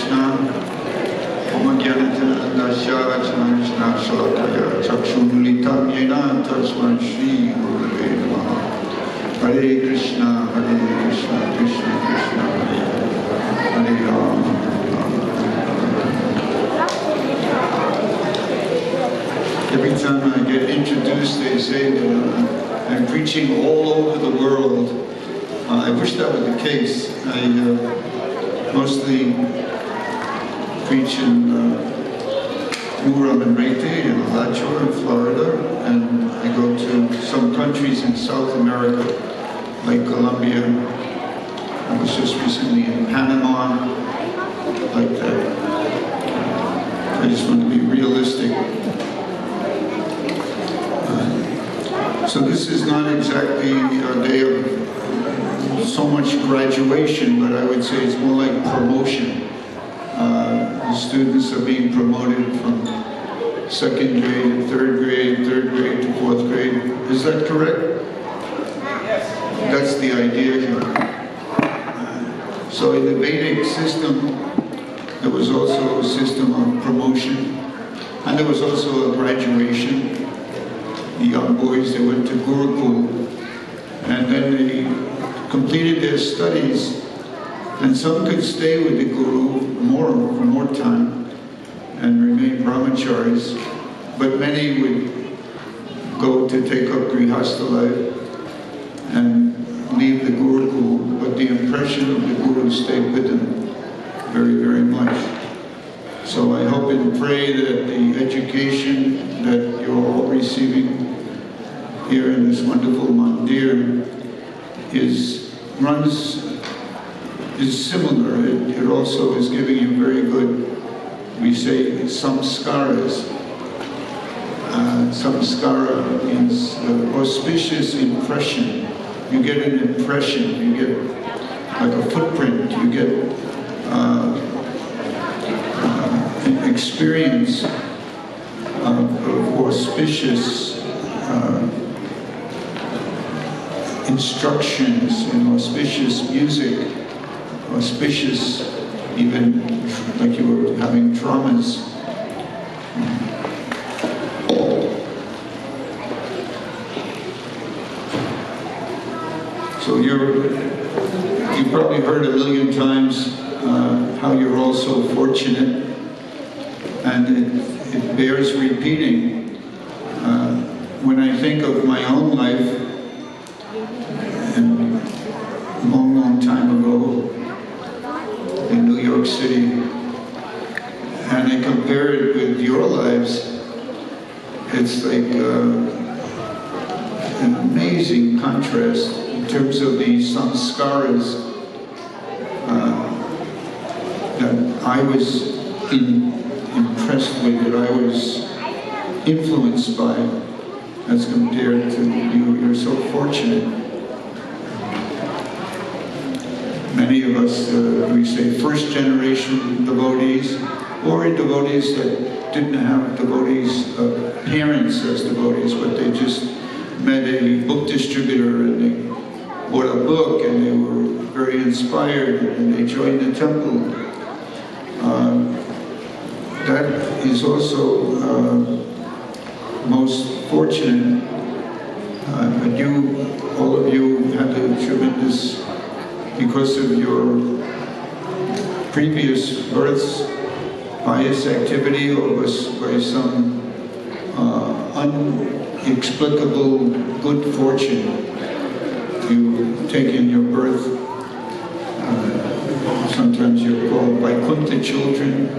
Krishna. Om Gyanatana Dasya Shalakaya Chakshunlitam Yena Tasman Shri Gurave Namaha. Hare Krishna, Krishna Krishna, Hare Rama. Every time I get introduced, they say that I'm preaching all over the world. I wish that was the case. I mostly preach in Uram and Rete in Alachua in Florida, and I go to some countries in South America, like Colombia. I was just recently in Panama, like that. I just want to be realistic. So this is not exactly a day of so much graduation, but I would say it's more like promotion. The students are being promoted from second grade to third grade to fourth grade. Is that correct? Yes. That's the idea here. So in the Vedic system, there was also a system of promotion, and there was also a graduation. The young boys, they went to Gurukul, and then they completed their studies, and some could stay with the Guru for more time and remain brahmacharis, but many would go to take up grihastha life and leave the Gurukul, but the impression of the Guru stayed with them very, very much. So I hope and pray that the education that you're all receiving here in this wonderful mandir is similar. It also is giving you very good, we say, samskaras. Samskara means auspicious impression. You get an impression, you get like a footprint, you get an experience of auspicious instructions and auspicious music, auspicious, even like you were having traumas. So you've probably heard a million times how you're all so fortunate, and it bears repeating. When I think of my own life, and a long, long time ago in New York City, and I compare it with your lives, it's like an amazing contrast in terms of the samskaras that I was impressed with, that I was influenced by, as compared to you. You're so fortunate. Many of us, we say, first generation devotees, or devotees that didn't have devotees, parents as devotees, but they just met a book distributor and they bought a book and they were very inspired and they joined the temple. That is also most fortunate. But you, all of you, had a tremendous, because of your previous births, pious activity, or was by some inexplicable good fortune, you've taken your birth. Sometimes you're called Vaikuntha children,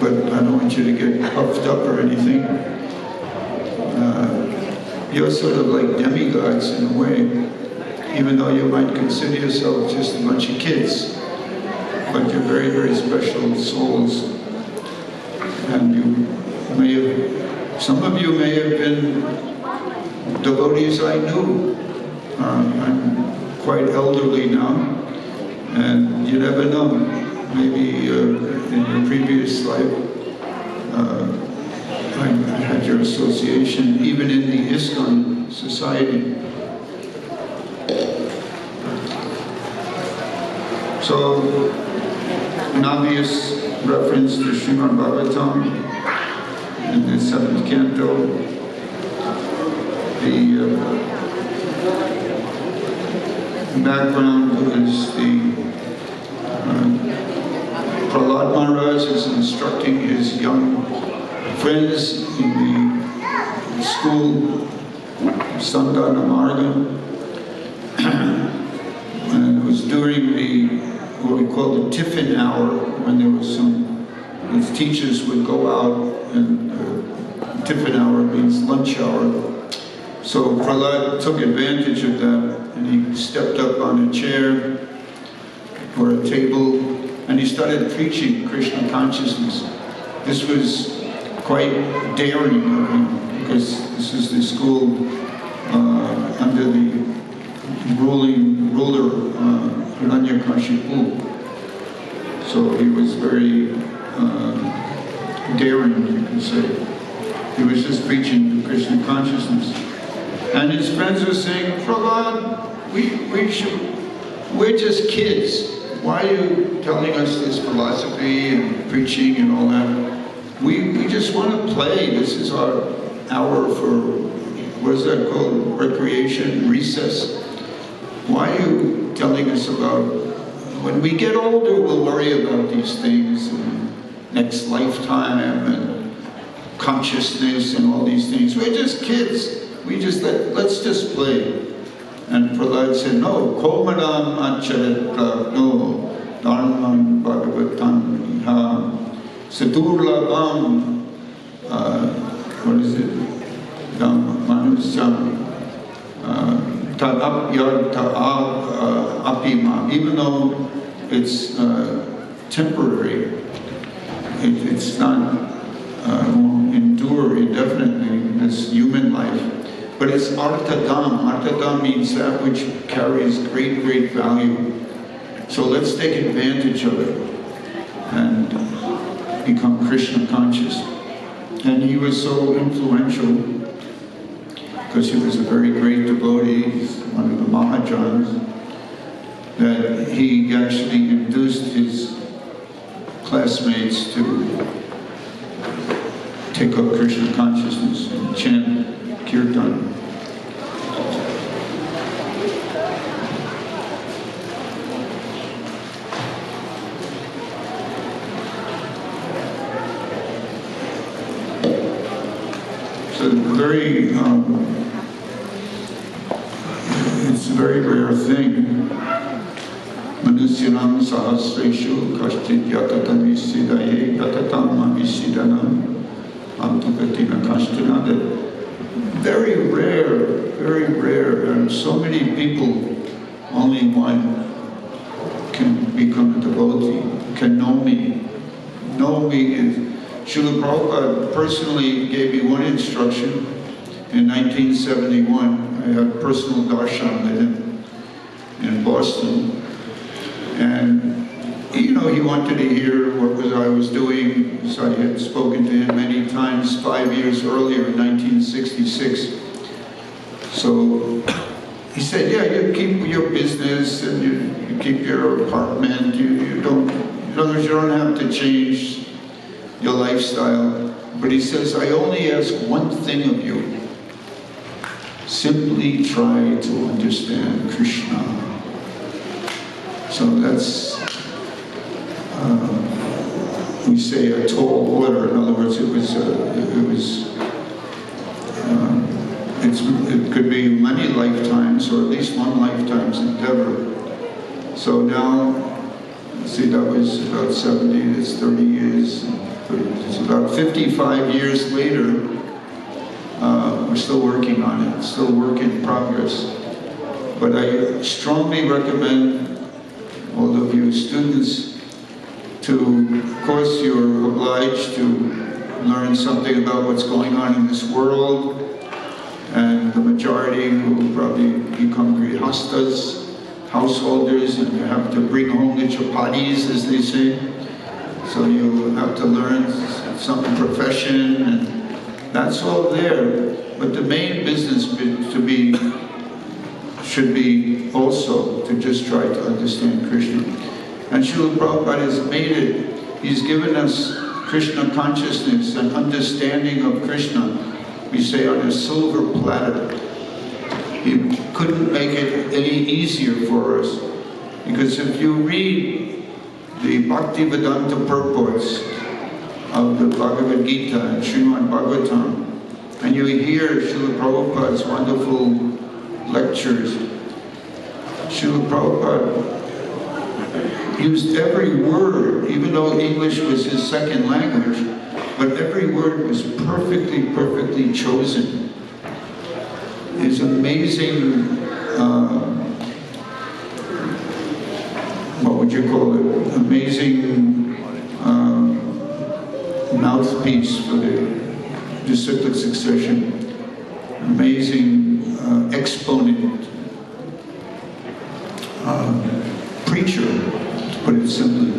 but I don't want you to get puffed up or anything. You're sort of like demigods in a way, even though you might consider yourself just a bunch of kids, but you're very, very special souls. And you may have, some of you may have been devotees I knew. I'm quite elderly now, and you never know. Maybe in your previous life, I had your association, even in the ISKCON society. So an obvious reference to Srimad Bhagavatam in the 7th canto. The background is the Prahlad Maharaj is instructing his young friends in the school Sandhana Marga, and it was during what we call the tiffin hour, when there was the teachers would go out, and tiffin hour means lunch hour. So Prahlad took advantage of that, and he stepped up on a chair or a table, and he started preaching Krishna consciousness. This was quite daring of him, because this is the school under the ruler Hiranyakashipu. So he was very daring, you can say. He was just preaching Krishna consciousness. And his friends were saying, Prabhupada, we're just kids. Why are you telling us this philosophy and preaching and all that? We just want to play. This is our hour for, what is that called? Recreation, recess. Why are you telling us about, when we get older, we'll worry about these things, and next lifetime, and consciousness, and all these things. We're just kids. We just let's just play. And Prahlad said, no, Komanam Acharitra, no, Dharman Bhagavatam Iha, Sadurlabam, what is it? Manusyam, Tadap Ta'ab Apima. Even though it's temporary, it's not won't endure indefinitely as human life. But it's artadam. Artadam means that which carries great, great value. So let's take advantage of it and become Krishna conscious. And he was so influential because he was a very great devotee, one of the Mahajans, that he actually induced his classmates to take up Krishna consciousness and chant kirtan. It's a very rare thing. Manusyanam sahasreshu kashtit yatatam isidaye yatatam amisidanam antakatina kashtina. Very rare, and so many people, only one can become a devotee, can know me. Know me is, Srila Prabhupada personally gave me one instruction in 1971. I had personal darshan with him in Boston. And, you know, he wanted to hear what I was doing. So I had spoken to him many times 5 years earlier in 1966. So he said, yeah, you keep your business and you keep your apartment. You don't, in other words, you don't have to change your lifestyle. But he says, I only ask one thing of you. Simply try to understand Krishna. So that's, we say, a tall order. In other words, it could be many lifetimes, or at least one lifetime's endeavor. So now, see, that was about 70, it's 30 years. It's about 55 years later, we're still working on it, still work in progress. But I strongly recommend all of you students to, of course, you're obliged to learn something about what's going on in this world, and the majority will probably become grihastas, householders, and you have to bring home the chapatis, as they say. So you have to learn some profession, and that's all there. But the main business should be also to just try to understand Krishna. And Srila Prabhupada has made it. He's given us Krishna consciousness and understanding of Krishna, we say, on a silver platter. He couldn't make it any easier for us. Because if you read the Bhaktivedanta purports of the Bhagavad Gita and Srimad Bhagavatam, and you hear Srila Prabhupada's wonderful lectures, Srila Prabhupada used every word, even though English was his second language, but every word was perfectly chosen. His amazing, what would you call it? Amazing mouthpiece for the disciplic succession. Amazing exponent, preacher, to put it simply.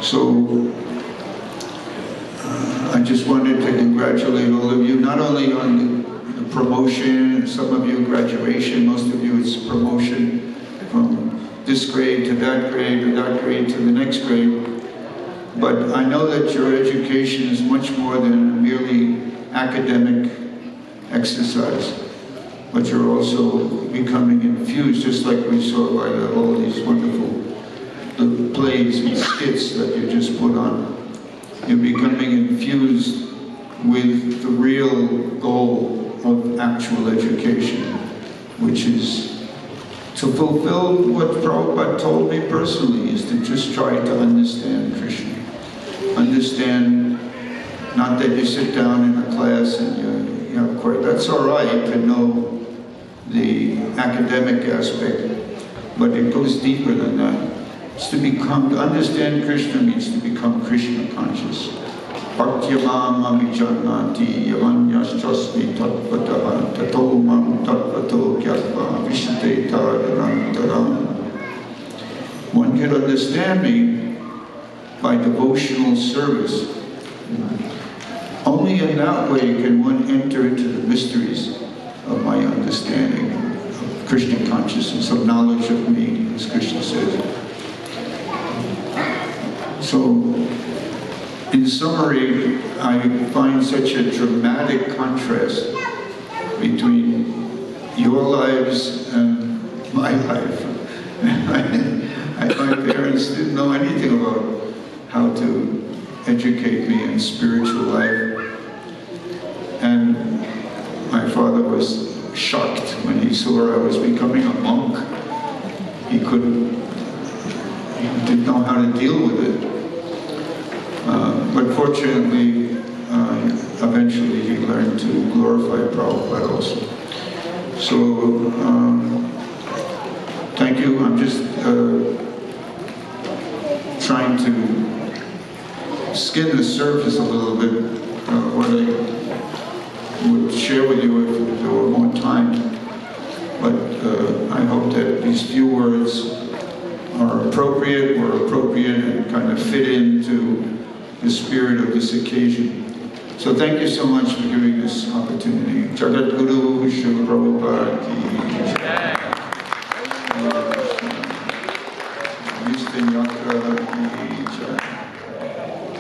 So I just wanted to congratulate all of you, not only on the promotion, some of you graduation, most of you it's promotion from this grade to that grade, or that grade to the next grade. But I know that your education is much more than a merely academic exercise. But you're also becoming infused, just like we saw by all these wonderful plays and skits that you just put on. You're becoming infused with the real goal of actual education, which is to fulfill what Prabhupada told me personally, is to just try to understand Krishna. Understand, not that you sit down in a class and you know, that's all right to know the academic aspect, but it goes deeper than that. It's to understand Krishna means to become Krishna conscious. Bhaktyamam amijannati yavanyaschasmi tattvataha tato mam tattvato gyatva vishate tarantaram. One can understand me by devotional service. Only in that way can one enter into the mysteries of my understanding of Krishna consciousness, of knowledge of me, as Krishna says. So, in summary, I find such a dramatic contrast between your lives and my life. My parents didn't know anything about how to educate me in spiritual life. And my father was shocked when he saw I was becoming a monk. He didn't know how to deal with it. But fortunately, eventually he learned to glorify Prabhupada also. So, thank you. I'm just trying to skim the surface a little bit, what I would share with you if there were more time. But I hope that these few words are appropriate, and kind of fit into the spirit of this occasion. So thank you so much for giving this opportunity. Jagat Guru Srila Prabhupada ki jai.